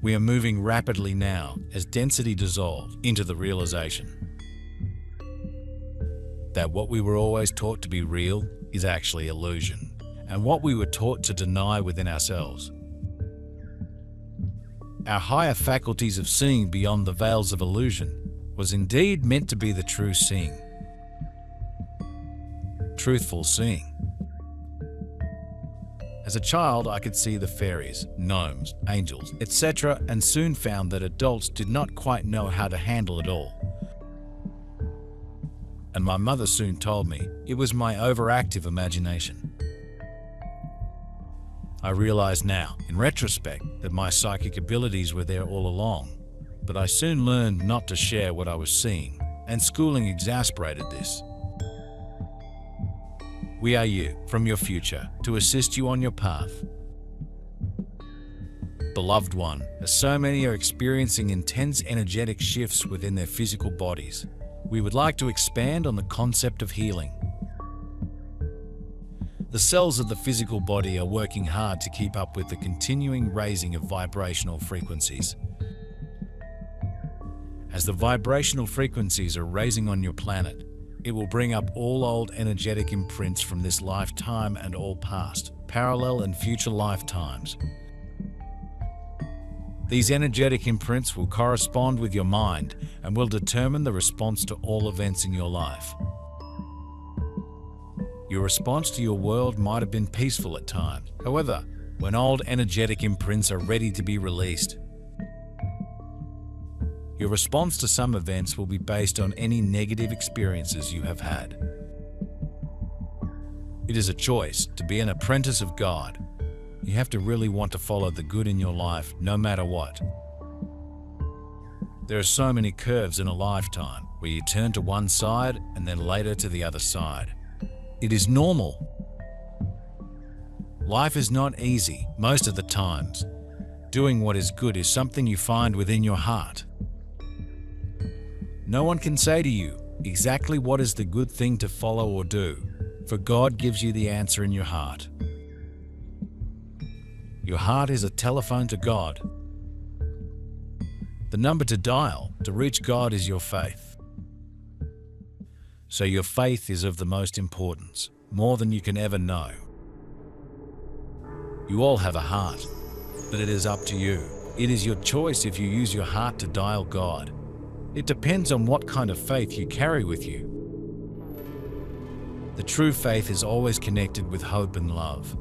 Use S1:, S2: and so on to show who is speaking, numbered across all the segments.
S1: We are moving rapidly now as density dissolves into the realization that what we were always taught to be real is actually illusion, and what we were taught to deny within ourselves. Our higher faculties of seeing beyond the veils of illusion was indeed meant to be the true seeing. Truthful seeing. As a child, I could see the fairies, gnomes, angels, etc., and soon found that adults did not quite know how to handle it all. And my mother soon told me it was my overactive imagination. I realize now, in retrospect, that my psychic abilities were there all along, but I soon learned not to share what I was seeing, and schooling exasperated this. We are you, from your future, to assist you on your path. Beloved one, as so many are experiencing intense energetic shifts within their physical bodies, we would like to expand on the concept of healing. The cells of the physical body are working hard to keep up with the continuing raising of vibrational frequencies. As the vibrational frequencies are raising on your planet, it will bring up all old energetic imprints from this lifetime and all past, parallel and future lifetimes. These energetic imprints will correspond with your mind and will determine the response to all events in your life. Your response to your world might have been peaceful at times. However, when old energetic imprints are ready to be released, your response to some events will be based on any negative experiences you have had. It is a choice to be an apprentice of God. You have to really want to follow the good in your life, no matter what. There are so many curves in a lifetime where you turn to one side and then later to the other side. It is normal. Life is not easy most of the times. Doing what is good is something you find within your heart. No one can say to you exactly what is the good thing to follow or do, for God gives you the answer in your heart. Your heart is a telephone to God. The number to dial to reach God is your faith. So your faith is of the most importance, more than you can ever know. You all have a heart, but it is up to you. It is your choice if you use your heart to dial God. It depends on what kind of faith you carry with you. The true faith is always connected with hope and love.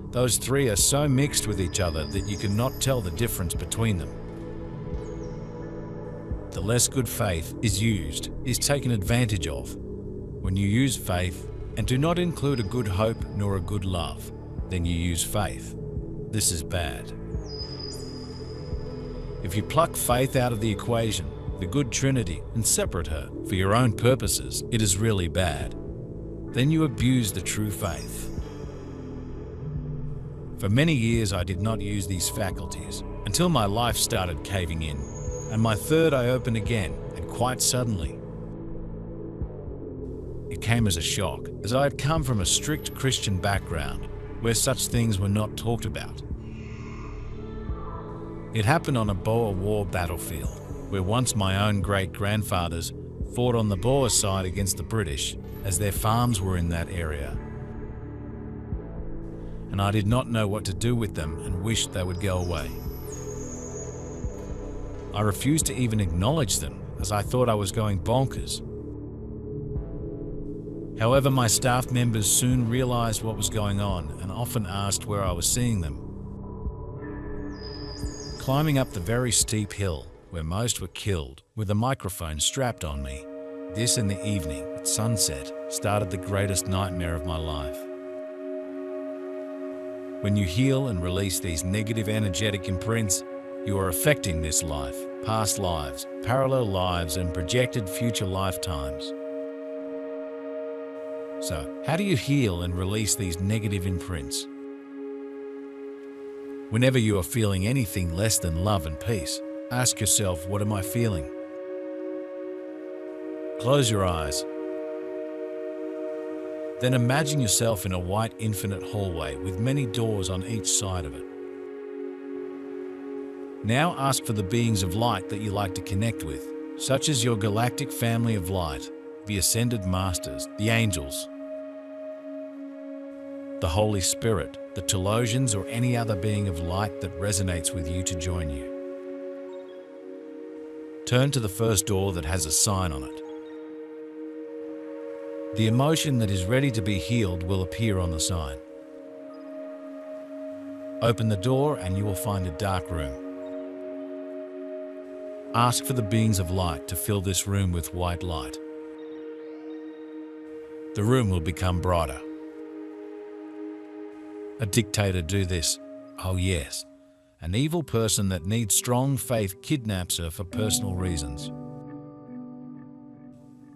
S1: Those three are so mixed with each other that you cannot tell the difference between them. The less good faith is taken advantage of. When you use faith and do not include a good hope nor a good love, then you use faith. This is bad. If you pluck faith out of the equation, the good Trinity, and separate her for your own purposes, it is really bad. Then you abuse the true faith. For many years I did not use these faculties until my life started caving in, and my third eye opened again, and quite suddenly. It came as a shock, as I had come from a strict Christian background where such things were not talked about. It happened on a Boer War battlefield, where once my own great-grandfathers fought on the Boer side against the British, as their farms were in that area. And I did not know what to do with them and wished they would go away. I refused to even acknowledge them, as I thought I was going bonkers. However, my staff members soon realized what was going on and often asked where I was seeing them. Climbing up the very steep hill, where most were killed, with a microphone strapped on me. This in the evening, at sunset, started the greatest nightmare of my life. When you heal and release these negative energetic imprints, you are affecting this life, past lives, parallel lives, and projected future lifetimes. So, how do you heal and release these negative imprints? Whenever you are feeling anything less than love and peace, ask yourself, what am I feeling? Close your eyes. Then imagine yourself in a white infinite hallway with many doors on each side of it. Now ask for the beings of light that you like to connect with, such as your galactic family of light, the ascended masters, the angels, the Holy Spirit, the Telosians, or any other being of light that resonates with you to join you. Turn to the first door that has a sign on it. The emotion that is ready to be healed will appear on the sign. Open the door and you will find a dark room. Ask for the beings of light to fill this room with white light. The room will become brighter. A dictator do this. Oh yes. An evil person that needs strong faith kidnaps her for personal reasons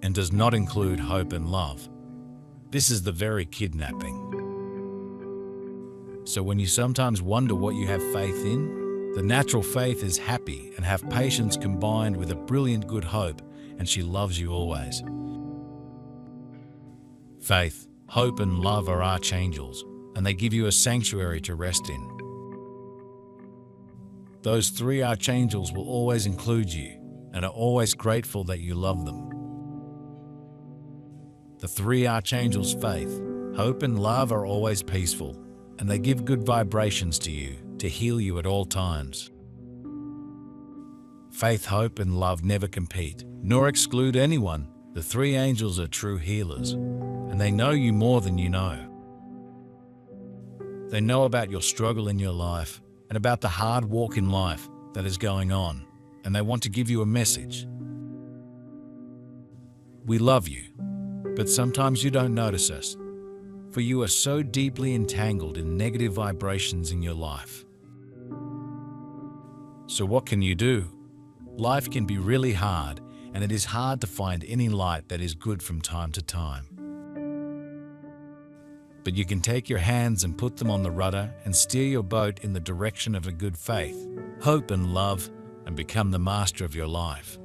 S1: and does not include hope and love. This is the very kidnapping. So when you sometimes wonder what you have faith in, the natural faith is happy and have patience combined with a brilliant good hope, and she loves you always. Faith, hope and love are archangels, and they give you a sanctuary to rest in. Those three archangels will always include you and are always grateful that you love them. The three archangels' faith, hope and love are always peaceful, and they give good vibrations to you to heal you at all times. Faith, hope and love never compete, nor exclude anyone. The three angels are true healers, and they know you more than you know. They know about your struggle in your life and about the hard walk in life that is going on, and they want to give you a message. We love you, but sometimes you don't notice us, for you are so deeply entangled in negative vibrations in your life. So what can you do? Life can be really hard, and it is hard to find any light that is good from time to time. But you can take your hands and put them on the rudder and steer your boat in the direction of a good faith, hope and love, and become the master of your life.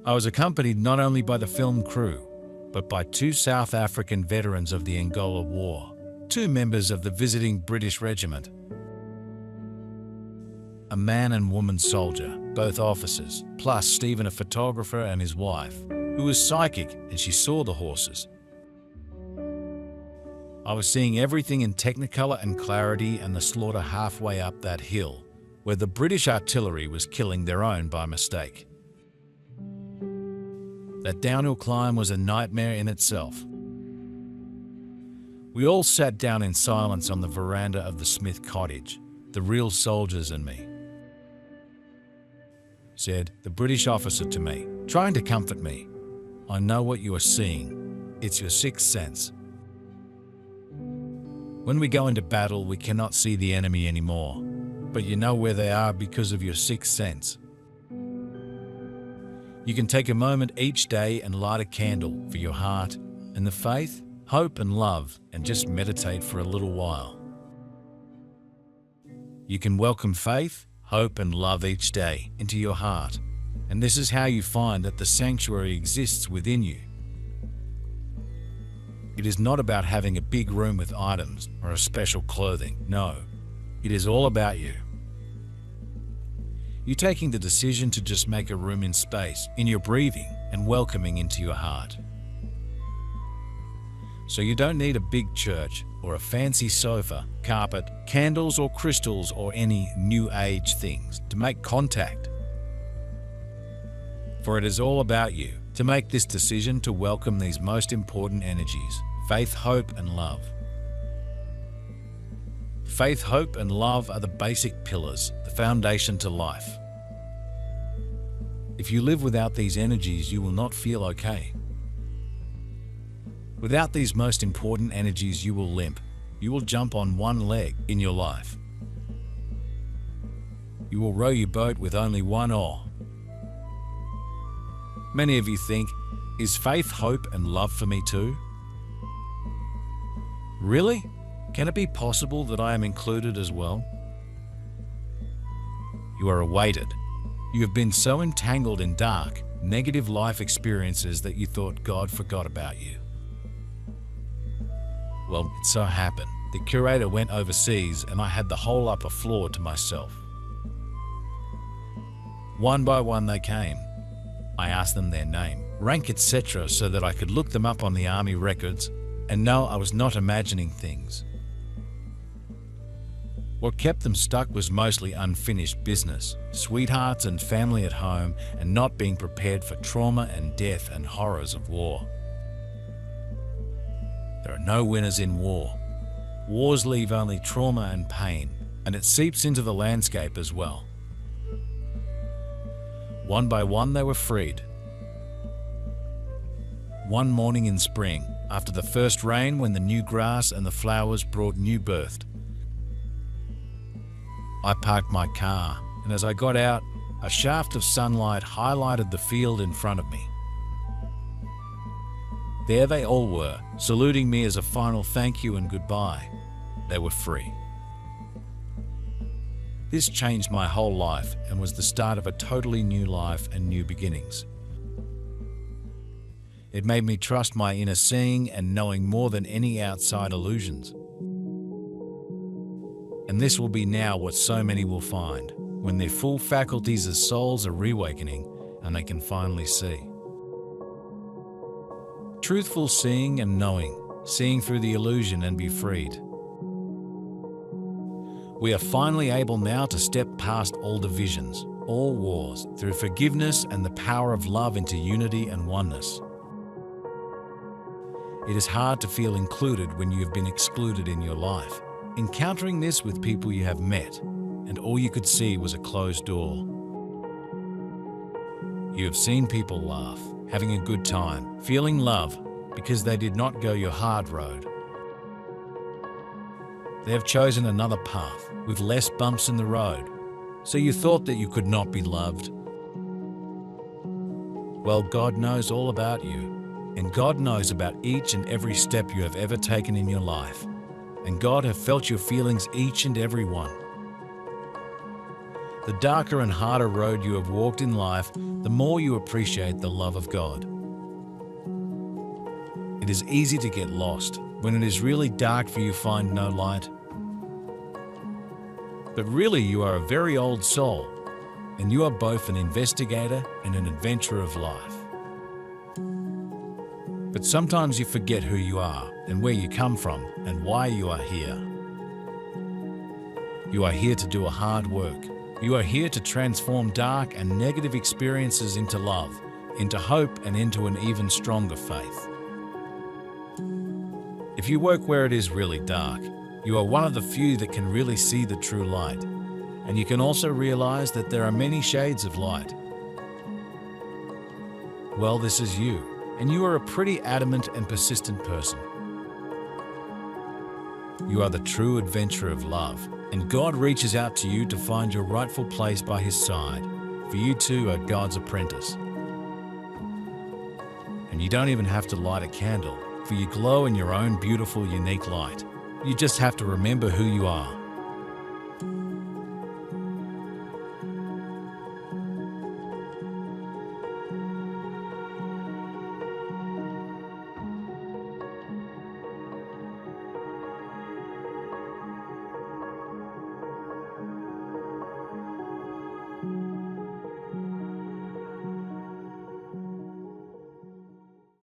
S1: I was accompanied not only by the film crew, but by 2 South African veterans of the Angola War, 2 members of the visiting British regiment, a man and woman soldier, both officers, plus Stephen, a photographer, and his wife, who was psychic and she saw the horses. I was seeing everything in technicolor and clarity, and the slaughter halfway up that hill, where the British artillery was killing their own by mistake. That downhill climb was a nightmare in itself. We all sat down in silence on the veranda of the Smith cottage, the real soldiers and me. Said the British officer to me, trying to comfort me, "I know what you are seeing. It's your sixth sense. When we go into battle, we cannot see the enemy anymore, but you know where they are because of your sixth sense. You can take a moment each day and light a candle for your heart and the faith, hope and love, and just meditate for a little while. You can welcome faith, hope and love each day into your heart, and this is how you find that the sanctuary exists within you. It is not about having a big room with items or a special clothing. No, it is all about you. You taking the decision to just make a room in space, in your breathing and welcoming into your heart. So you don't need a big church or a fancy sofa, carpet, candles or crystals or any new age things to make contact. For it is all about you to make this decision to welcome these most important energies, faith, hope and love. Faith, hope and love are the basic pillars, the foundation to life. If you live without these energies, you will not feel okay. Without these most important energies, you will limp. You will jump on one leg in your life. You will row your boat with only one oar. Many of you think, is faith, hope and love for me too? Really? Can it be possible that I am included as well? You are awaited. You have been so entangled in dark, negative life experiences that you thought God forgot about you. Well, it so happened The curator went overseas and I had the whole upper floor to myself. One by one they came. I asked them their name, rank, etc. so that I could look them up on the army records and know I was not imagining things. What kept them stuck was mostly unfinished business, sweethearts and family at home, and not being prepared for trauma and death and horrors of war. There are no winners in war. Wars leave only trauma and pain, and it seeps into the landscape as well. One by one they were freed. One morning in spring, after the first rain, when the new grass and the flowers brought new birth, I parked my car, and as I got out, a shaft of sunlight highlighted the field in front of me. There they all were, saluting me as a final thank you and goodbye. They were free. This changed my whole life and was the start of a totally new life and new beginnings. It made me trust my inner seeing and knowing more than any outside illusions. And this will be now what so many will find, when their full faculties as souls are reawakening and they can finally see. Truthful seeing and knowing, seeing through the illusion and be freed. We are finally able now to step past all divisions, all wars, through forgiveness and the power of love into unity and oneness. It is hard to feel included when you have been excluded in your life. Encountering this with people you have met, and all you could see was a closed door. You have seen people laugh, having a good time, feeling love, because they did not go your hard road. They have chosen another path, with less bumps in the road, so you thought that you could not be loved. Well, God knows all about you, and God knows about each and every step you have ever taken in your life. And God has felt your feelings, each and every one. The darker and harder road you have walked in life, the more you appreciate the love of God. It is easy to get lost. When it is really dark for you, find no light. But really you are a very old soul, and you are both an investigator and an adventurer of life. But sometimes you forget who you are and where you come from and why you are here. You are here to do a hard work. You are here to transform dark and negative experiences into love, into hope, and into an even stronger faith. If you work where it is really dark, you are one of the few that can really see the true light. And you can also realize that there are many shades of light. Well, this is you. And you are a pretty adamant and persistent person. You are the true adventurer of love, and God reaches out to you to find your rightful place by His side, for you too are God's apprentice. And you don't even have to light a candle, for you glow in your own beautiful, unique light. You just have to remember who you are.